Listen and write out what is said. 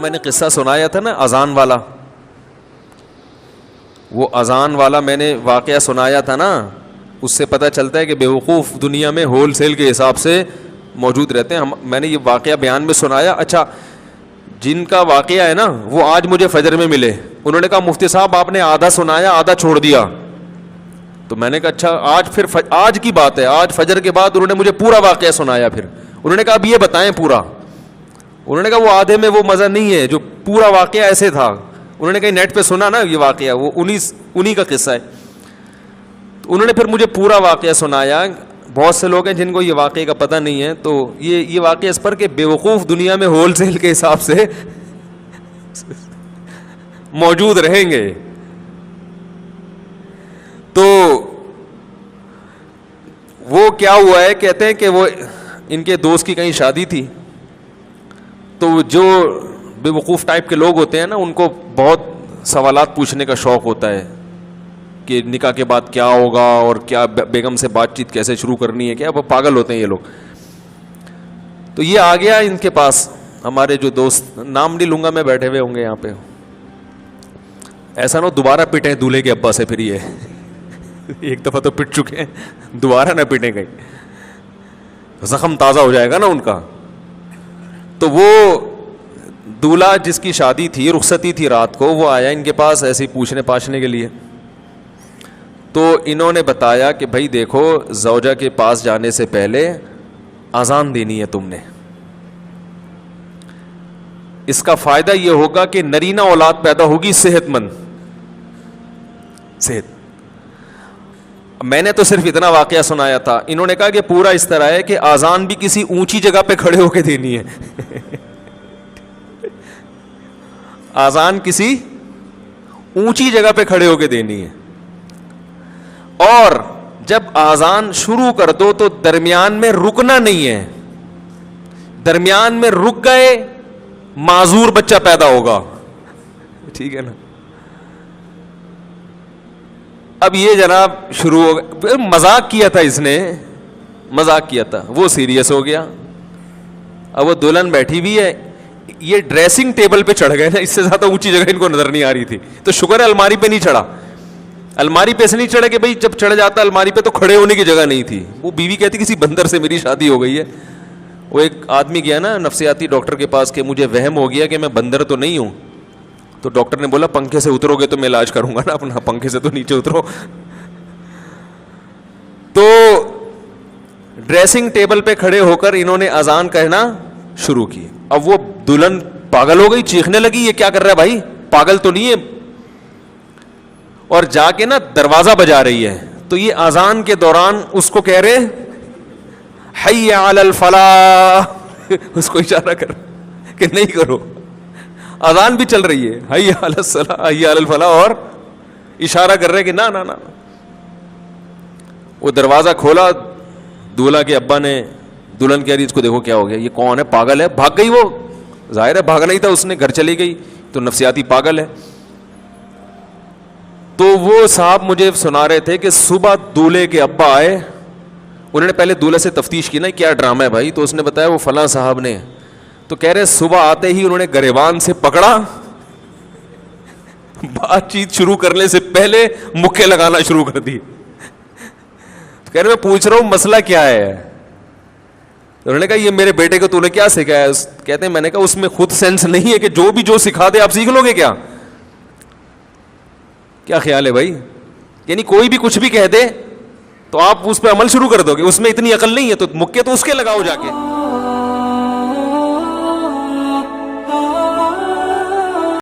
میں نے قصہ سنایا تھا نا اذان والا, وہ اذان والا میں نے واقعہ سنایا تھا نا, اس سے پتہ چلتا ہے کہ بیوقوف دنیا میں ہول سیل کے حساب سے موجود رہتے ہیں. میں نے یہ واقعہ بیان میں سنایا. اچھا, جن کا واقعہ ہے نا وہ آج مجھے فجر میں ملے, انہوں نے کہا مفتی صاحب آپ نے آدھا سنایا آدھا چھوڑ دیا. تو میں نے کہا اچھا, آج پھر آج کی بات ہے, آج فجر کے بعد انہوں نے مجھے پورا واقعہ سنایا. پھر انہوں نے کہا اب یہ بتائیں پورا. انہوں نے کہا وہ آدھے میں وہ مزہ نہیں ہے جو پورا واقعہ ایسے تھا. انہوں نے کہا نیٹ پہ سنا نا یہ واقعہ, وہ انہی کا قصہ ہے. تو انہوں نے پھر مجھے پورا واقعہ سنایا. بہت سے لوگ ہیں جن کو یہ واقعے کا پتہ نہیں ہے, تو یہ واقعہ اس پر کہ بیوقوف دنیا میں ہول سیل کے حساب سے موجود رہیں گے. تو وہ کیا ہوا ہے, کہتے ہیں کہ وہ ان کے دوست کی کہیں شادی تھی, تو جو بے وقوف ٹائپ کے لوگ ہوتے ہیں نا ان کو بہت سوالات پوچھنے کا شوق ہوتا ہے کہ نکاح کے بعد کیا ہوگا اور کیا بیگم سے بات چیت کیسے شروع کرنی ہے, کیا وہ پاگل ہوتے ہیں یہ لوگ. تو یہ آ گیا ان کے پاس, ہمارے جو دوست, نام نہیں لوں گا میں, بیٹھے ہوئے ہوں گے یہاں پہ. ایسا نہ دوبارہ پٹیں دولہے کے ابا سے, پھر یہ ایک دفعہ تو پٹ چکے ہیں, دوبارہ نہ پٹیں کہیں, زخم تازہ ہو جائے گا نا ان کا. تو وہ دولہا جس کی شادی تھی, رخصتی تھی رات کو, وہ آیا ان کے پاس ایسے ہی پوچھنے پاچھنے کے لیے. تو انہوں نے بتایا کہ بھائی دیکھو, زوجہ کے پاس جانے سے پہلے اذان دینی ہے تم نے. اس کا فائدہ یہ ہوگا کہ نرینہ اولاد پیدا ہوگی صحت مند. صحت. میں نے تو صرف اتنا واقعہ سنایا تھا, انہوں نے کہا کہ پورا اس طرح ہے کہ اذان بھی کسی اونچی جگہ پہ کھڑے ہو کے دینی ہے. اذان کسی اونچی جگہ پہ کھڑے ہو کے دینی ہے, اور جب اذان شروع کر دو تو درمیان میں رکنا نہیں ہے. درمیان میں رک گئے معذور بچہ پیدا ہوگا. ٹھیک ہے نا. اب یہ جناب شروع ہو گیا, مذاق کیا تھا اس نے, مذاق کیا تھا, وہ سیریس ہو گیا. اب وہ دلہن بیٹھی بھی ہے, یہ ڈریسنگ ٹیبل پہ چڑھ گئے نا, اس سے زیادہ اونچی جگہ ان کو نظر نہیں آ رہی تھی. تو شکر ہے الماری پہ نہیں چڑھا. الماری پہ سے نہیں چڑھے کہ بھائی جب چڑھ جاتا الماری پہ تو کھڑے ہونے کی جگہ نہیں تھی. وہ بیوی کہتی کسی بندر سے میری شادی ہو گئی ہے. وہ ایک آدمی گیا نا نفسیاتی ڈاکٹر کے پاس کہ مجھے وہم ہو گیا کہ میں بندر تو نہیں ہوں. تو ڈاکٹر نے بولا پنکھے سے اترو گے تو میں علاج کروں گا نا اپنا, پنکھے سے تو نیچے اترو. تو ڈریسنگ ٹیبل پہ کھڑے ہو کر انہوں نے اذان کہنا شروع کی. اب وہ دلہن پاگل ہو گئی, چیخنے لگی یہ کیا کر رہا ہے بھائی, پاگل تو نہیں ہے. اور جا کے نا دروازہ بجا رہی ہے. تو یہ اذان کے دوران اس کو کہہ رہے حی علی الفلاح, اس کو اشارہ کر کہ نہیں کرو. اذان بھی چل رہی ہے, حی علی الصلاح حی علی الفلاح, اور اشارہ کر رہے کہ نہ نہ نہ. وہ دروازہ کھولا, دولہا کے ابا نے, دلہن کہہ رہی اس کو دیکھو کیا ہو گیا, یہ کون ہے, پاگل ہے. بھاگ گئی, وہ ظاہر ہے بھاگنا ہی تھا اس نے, گھر چلی گئی. تو نفسیاتی پاگل ہے. تو وہ صاحب مجھے سنا رہے تھے کہ صبح دولہے کے ابا آئے, انہوں نے پہلے دولہے سے تفتیش کی نا کیا ڈرامہ ہے بھائی, تو اس نے بتایا وہ فلاں صاحب نے. تو کہہ رہے صبح آتے ہی انہوں نے گریبان سے پکڑا, بات چیت شروع کرنے سے پہلے مکے لگانا شروع کر دی. کہہ رہے میں پوچھ رہا ہوں مسئلہ کیا ہے. انہوں نے کہا یہ میرے بیٹے کو تو نے کیا سکھایا. کہتے ہیں میں نے کہا اس میں خود سینس نہیں ہے کہ جو بھی جو سکھا دے آپ سیکھ لو گے کیا. کیا خیال ہے بھائی, یعنی کوئی بھی کچھ بھی کہہ دے تو آپ اس پہ عمل شروع کر دو گے, اس میں اتنی عقل نہیں ہے, تو مکے تو اس کے لگاؤ جا کے.